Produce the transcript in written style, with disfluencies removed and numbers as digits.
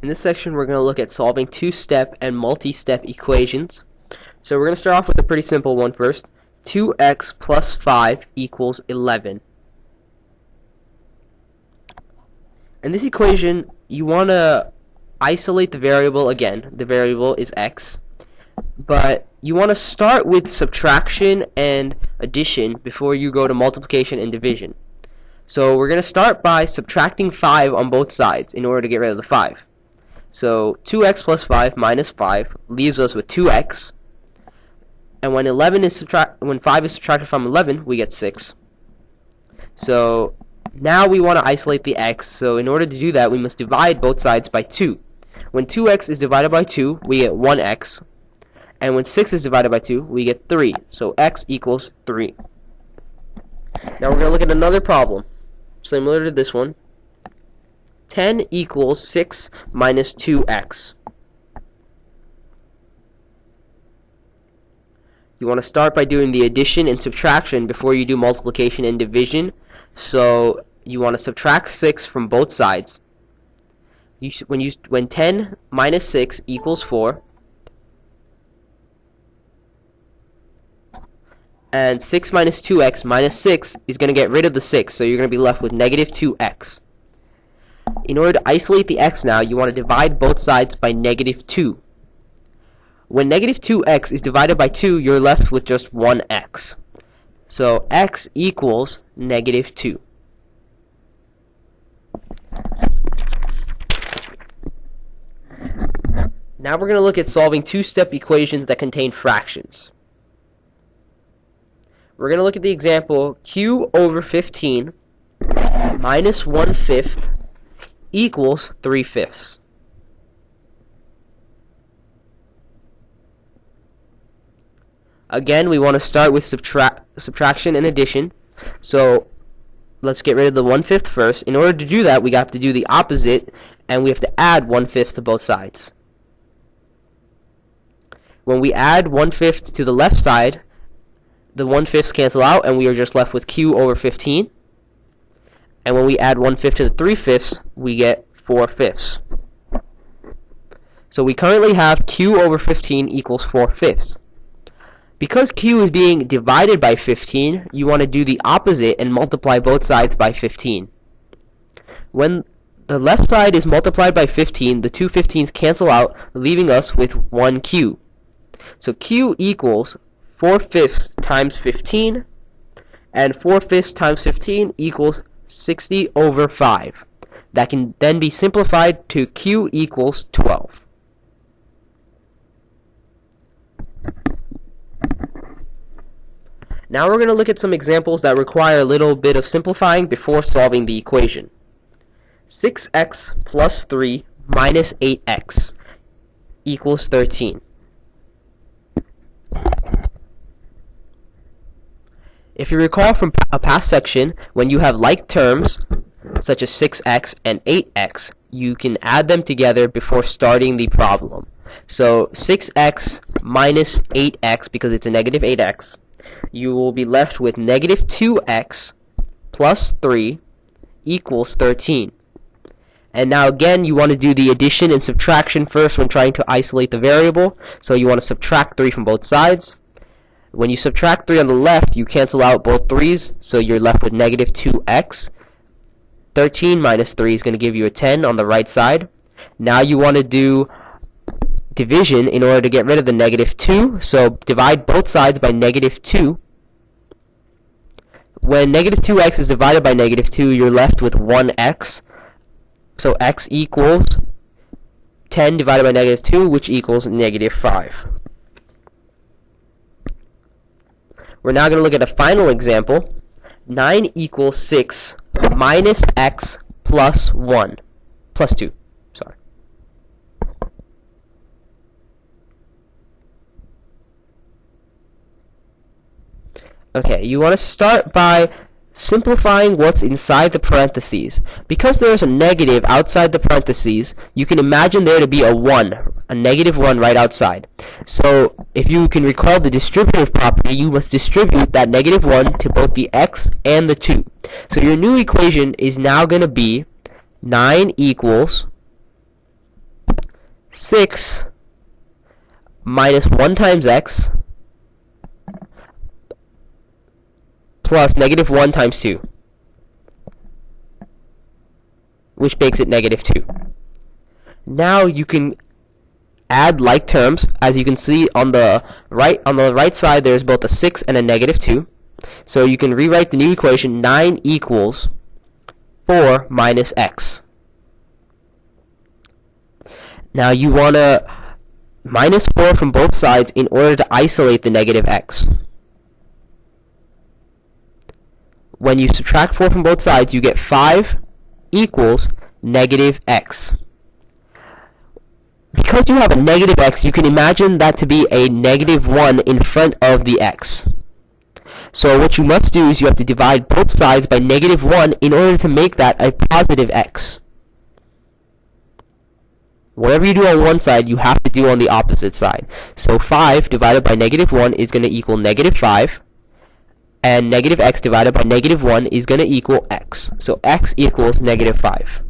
In this section, we're going to look at solving two-step and multi-step equations. So we're going to start off with a pretty simple one first. 2x plus 5 equals 11. In this equation, you want to isolate the variable again. The variable is x. But you want to start with subtraction and addition before you go to multiplication and division. So we're going to start by subtracting 5 on both sides in order to get rid of the 5. So 2x plus 5 minus 5 leaves us with 2x. And when 5 is subtracted from 11, we get 6. So now we want to isolate the x. So in order to do that, we must divide both sides by 2. When 2x is divided by 2, we get 1x. And when 6 is divided by 2, we get 3. So x equals 3. Now we're going to look at another problem, similar to this one. 10 equals 6 minus 2x. You want to start by doing the addition and subtraction before you do multiplication and division. So you want to subtract 6 from both sides. When 10 minus 6 equals 4, and 6 minus 2x minus 6 is going to get rid of the 6, so you're going to be left with negative 2x. In order to isolate the x now, you want to divide both sides by negative 2. When negative 2x is divided by 2, you're left with just 1x. So x equals negative 2. Now we're going to look at solving two-step equations that contain fractions. We're going to look at the example q over 15 minus 1/5 equals 3/5. Again, we want to start with subtraction and addition. So let's get rid of the 1/5 first. In order to do that, we have to do the opposite, and we have to add 1/5 to both sides. When we add 1/5 to the left side, the 1/5 cancel out, and we are just left with q over 15. And when we add 1/5 to the 3/5, we get 4/5. So we currently have q over 15 equals 4/5. Because q is being divided by 15, you want to do the opposite and multiply both sides by 15. When the left side is multiplied by 15, the two 15s cancel out, leaving us with 1q. So q equals 4/5 times 15, and 4/5 times 15 equals 60 over 5. That can then be simplified to q equals 12. Now we're going to look at some examples that require a little bit of simplifying before solving the equation. 6x plus 3 minus 8x equals 13. If you recall from a past section, when you have like terms, such as 6x and 8x, you can add them together before starting the problem. So 6x minus 8x, because it's a negative 8x, you will be left with negative 2x plus 3 equals 13. And now again, you want to do the addition and subtraction first when trying to isolate the variable. So you want to subtract 3 from both sides. When you subtract 3 on the left, you cancel out both 3's, so you're left with negative 2x. 13 minus 3 is going to give you a 10 on the right side. Now you want to do division in order to get rid of the negative 2, so divide both sides by negative 2. When negative 2x is divided by negative 2, you're left with 1x. So x equals 10 divided by negative 2, which equals negative 5. We're now going to look at a final example. 9 equals 6 minus x plus 1. Plus 2. Sorry. Okay, you want to start by simplifying what's inside the parentheses. Because there's a negative outside the parentheses, you can imagine there to be a 1, a negative 1 right outside. So if you can recall the distributive property, you must distribute that negative 1 to both the x and the 2. So your new equation is now going to be 9 equals 6 minus 1 times x plus negative 1 times 2, which makes it negative 2. Now you can add like terms. As you can see on the right side, there's both a 6 and a negative 2. So you can rewrite the new equation: 9 equals 4 minus x. Now you want to minus 4 from both sides in order to isolate the negative x. When you subtract 4 from both sides, you get 5 equals negative x. Because you have a negative x, you can imagine that to be a negative 1 in front of the x. So what you must do is you have to divide both sides by negative 1 in order to make that a positive x. Whatever you do on one side, you have to do on the opposite side. So 5 divided by negative 1 is going to equal negative 5. And negative x divided by negative 1 is going to equal x. So x equals negative 5.